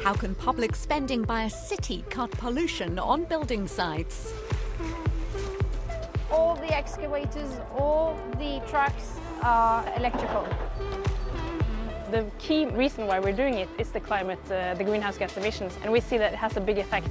How can public spending by a city cut pollution on building sites? All the excavators, all the trucks are electrical. The key reason why we're doing it is the climate, the greenhouse gas emissions, and we see that it has a big effect.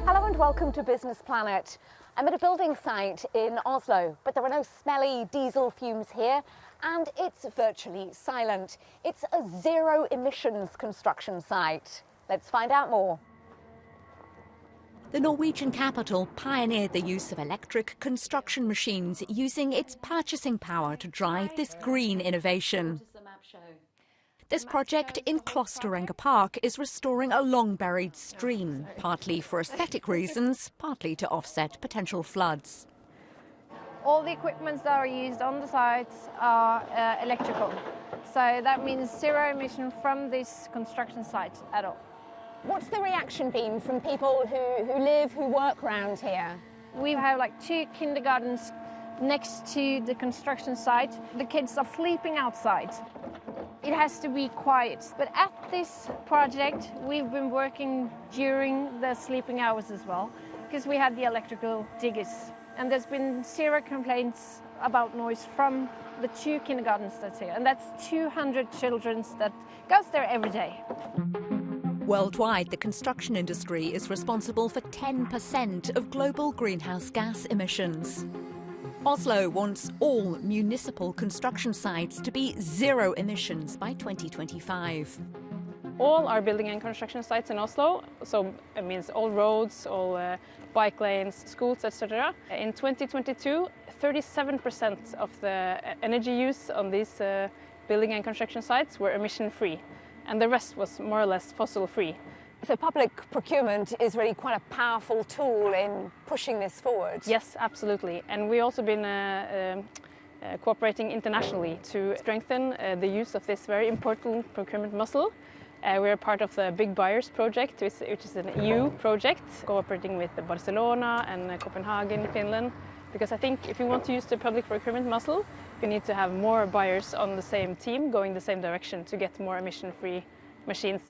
Hello and welcome to Business Planet. I'm at a building site in Oslo, but there are no smelly diesel fumes here, and it's virtually silent. It's a zero emissions construction site. Let's find out more. The Norwegian capital pioneered the use of electric construction machines, using its purchasing power to drive this green innovation. This project in Klosterenga Park is restoring a long-buried stream, partly for aesthetic reasons, partly to offset potential floods. All the equipment that are used on the sites are electrical. So that means zero emission from this construction site at all. What's the reaction been from people who work around here? We have like 2 kindergartens next to the construction site. The kids are sleeping outside. It has to be quiet. But at this project, we've been working during the sleeping hours as well, because we had the electrical diggers. And there's been zero complaints about noise from the 2 kindergartens that's here. And that's 200 children that goes there every day. Worldwide, the construction industry is responsible for 10% of global greenhouse gas emissions. Oslo wants all municipal construction sites to be zero emissions by 2025. All our building and construction sites in Oslo, so it means all roads, all bike lanes, schools, etc. In 2022, 37% of the energy use on these building and construction sites were emission-free, and the rest was more or less fossil-free. So public procurement is really quite a powerful tool in pushing this forward. Yes, absolutely. And we've also been cooperating internationally to strengthen the use of this very important procurement muscle. We're part of the Big Buyers project, which is an EU project, cooperating with Barcelona and Copenhagen, Finland. Because I think if you want to use the public procurement muscle, you need to have more buyers on the same team going the same direction to get more emission-free machines.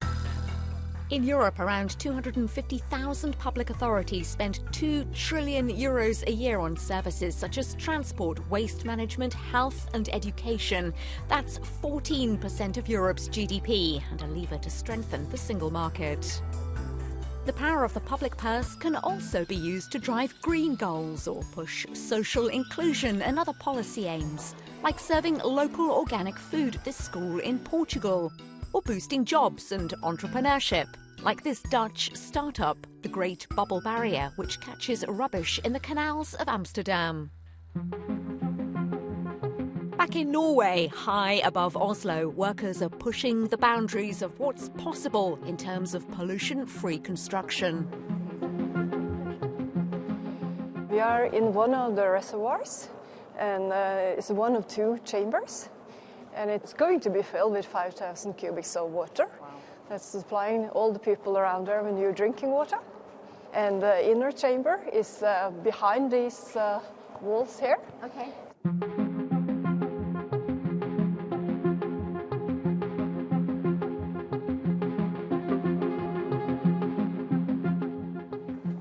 In Europe, around 250,000 public authorities spend €2 trillion a year on services such as transport, waste management, health and education. That's 14% of Europe's GDP and a lever to strengthen the single market. The power of the public purse can also be used to drive green goals or push social inclusion and other policy aims, like serving local organic food at this school in Portugal, or boosting jobs and entrepreneurship, like this Dutch startup, the Great Bubble Barrier, which catches rubbish in the canals of Amsterdam. Back in Norway, high above Oslo, workers are pushing the boundaries of what's possible in terms of pollution-free construction. We are in one of the reservoirs, and it's one of 2 chambers. And it's going to be filled with 5,000 cubics of water. That's supplying all the people around there with new drinking water. And the inner chamber is behind these walls here. Okay.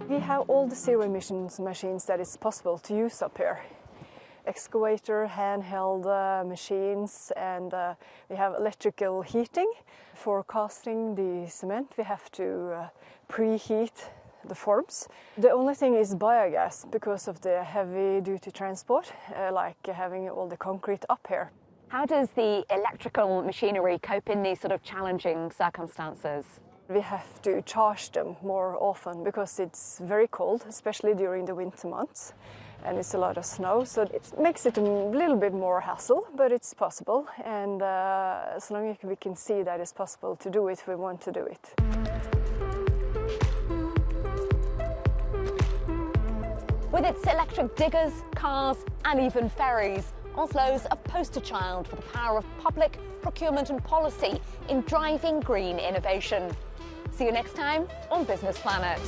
We have all the zero emissions machines that is possible to use up here. Excavator, handheld machines, and we have electrical heating. For casting the cement, we have to preheat the forms. The only thing is biogas because of the heavy-duty transport, like having all the concrete up here. How does the electrical machinery cope in these sort of challenging circumstances? We have to charge them more often because it's very cold, especially during the winter months. And it's a lot of snow, so it makes it a little bit more hassle, but it's possible. And as long as we can see that it's possible to do it, we want to do it. With its electric diggers, cars and even ferries, Oslo's a poster child for the power of public procurement and policy in driving green innovation. See you next time on Business Planet.